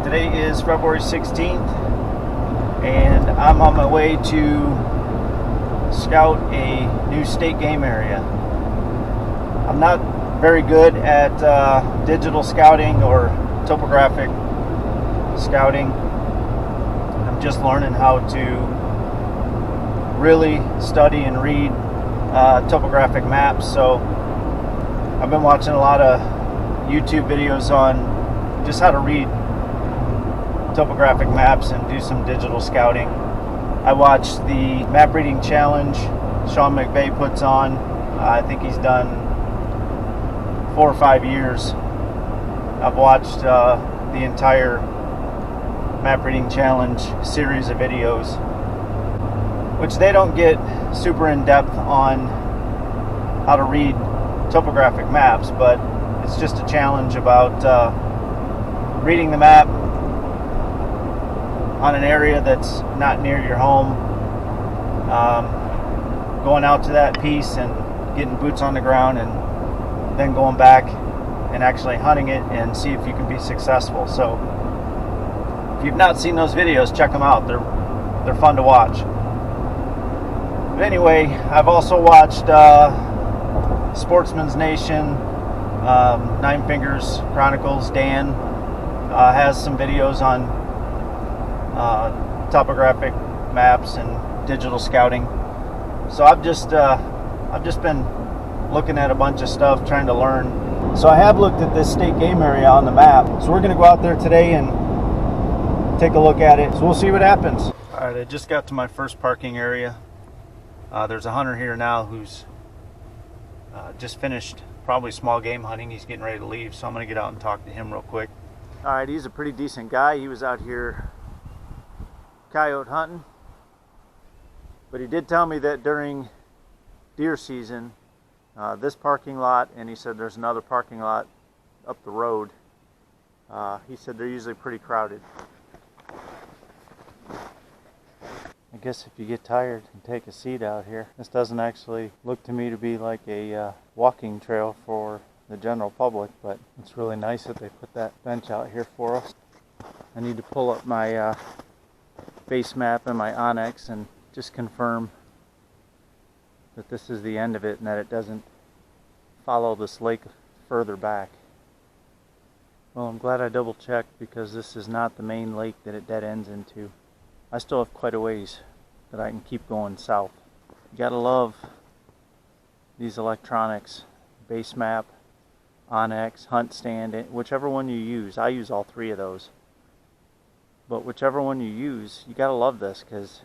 Today is February 16th, and I'm on my way to scout a new state game area. I'm not very good at digital scouting or topographic scouting. I'm just learning how to really study and read topographic maps. So I've been watching a lot of YouTube videos on just how to read topographic maps and do some digital scouting. I watched the map reading challenge Sean McVay puts on. I think he's done 4 or 5 years. I've watched the entire map reading challenge series of videos, which they don't get super in depth on how to read topographic maps, but it's just a challenge about reading the map on an area that's not near your home, going out to that piece and getting boots on the ground, and then going back and actually hunting it and see if you can be successful. So if you've not seen those videos, check them out. They're fun to watch. But anyway, I've also watched Sportsman's Nation, Nine Fingers Chronicles. Dan has some videos on topographic maps and digital scouting. So I've just been looking at a bunch of stuff, trying to learn. So I have looked at this state game area on the map. So we're going to go out there today and take a look at it. So we'll see what happens. All right, I just got to my first parking area. There's a hunter here now who's just finished probably small game hunting. He's getting ready to leave, so I'm going to get out and talk to him real quick. All right, he's a pretty decent guy. He was out here coyote hunting, but he did tell me that during deer season, this parking lot, and he said there's another parking lot up the road, he said they're usually pretty crowded. I guess if you get tired and take a seat out here. This doesn't actually look to me to be like a walking trail for the general public, but it's really nice that they put that bench out here for us. I need to pull up my base map and my onX and just confirm that this is the end of it and that it doesn't follow this lake further back. Well, I'm glad I double checked, because this is not the main lake that it dead ends into. I still have quite a ways that I can keep going south. You gotta love these electronics: base map, onX, hunt stand, whichever one you use. I use all 3 of those. But whichever one you use, you gotta love this, because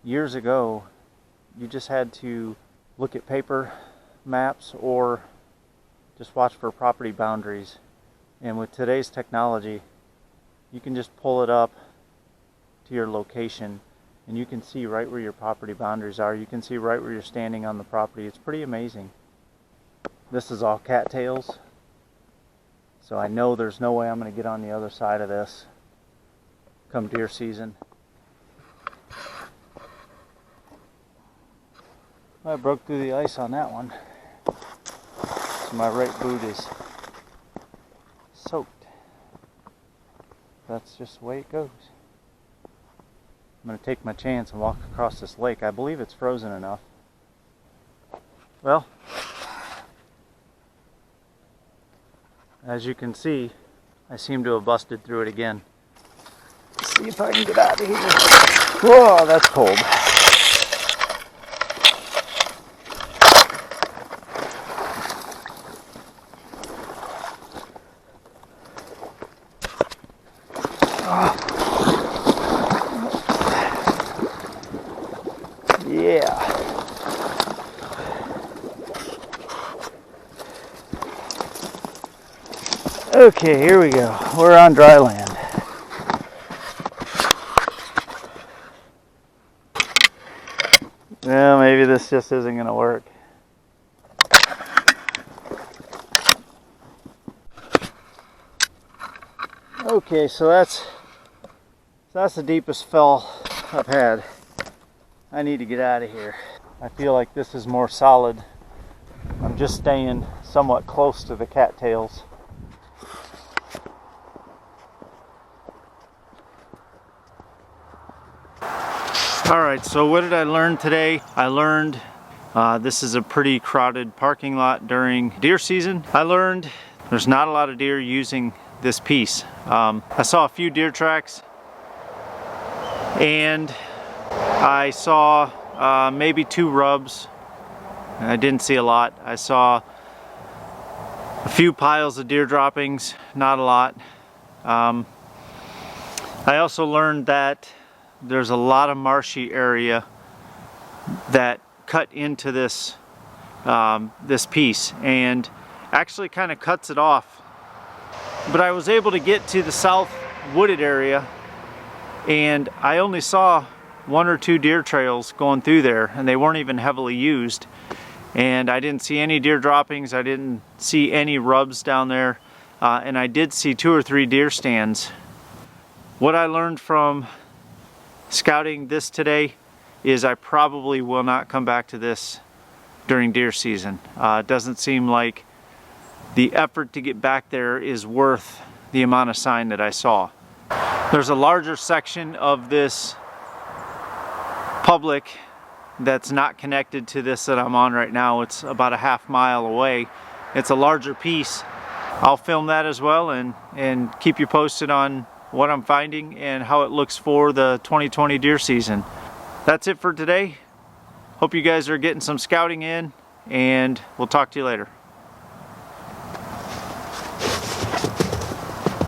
years ago you just had to look at paper maps or just watch for property boundaries. And with today's technology, you can just pull it up to your location and you can see right where your property boundaries are. You can see right where you're standing on the property. It's pretty amazing. This is all cattails, so I know there's no way I'm going to get on the other side of this come deer season. I broke through the ice on that one, so my right boot is soaked. That's just the way it goes. I'm going to take my chance and walk across this lake. I believe it's frozen enough. Well, as you can see, I seem to have busted through it again. Let's see if I can get out of here. Whoa, that's cold. Yeah. Okay, here we go. We're on dry land. Well, maybe this just isn't going to work. Okay, so that's the deepest fell I've had. I need to get out of here. I feel like this is more solid. I'm just staying somewhat close to the cattails. Alright, so what did I learn today? I learned this is a pretty crowded parking lot during deer season. I learned there's not a lot of deer using this piece. I saw a few deer tracks, and I saw maybe 2 rubs. I didn't see a lot. I saw a few piles of deer droppings, not a lot. I also learned that there's a lot of marshy area that cut into this this piece and actually kind of cuts it off. But I was able to get to the south wooded area, and I only saw 1 or 2 deer trails going through there, and they weren't even heavily used. And I didn't see any deer droppings, I didn't see any rubs down there, and I did see 2 or 3 deer stands. What I learned from scouting this today is I probably will not come back to this during deer season. It doesn't seem like the effort to get back there is worth the amount of sign that I saw. There's a larger section of this public that's not connected to this that I'm on right now. It's about a half mile away. It's a larger piece. I'll film that as well and keep you posted on what I'm finding and how it looks for the 2020 deer season. That's it for today. Hope you guys are getting some scouting in, and we'll talk to you later.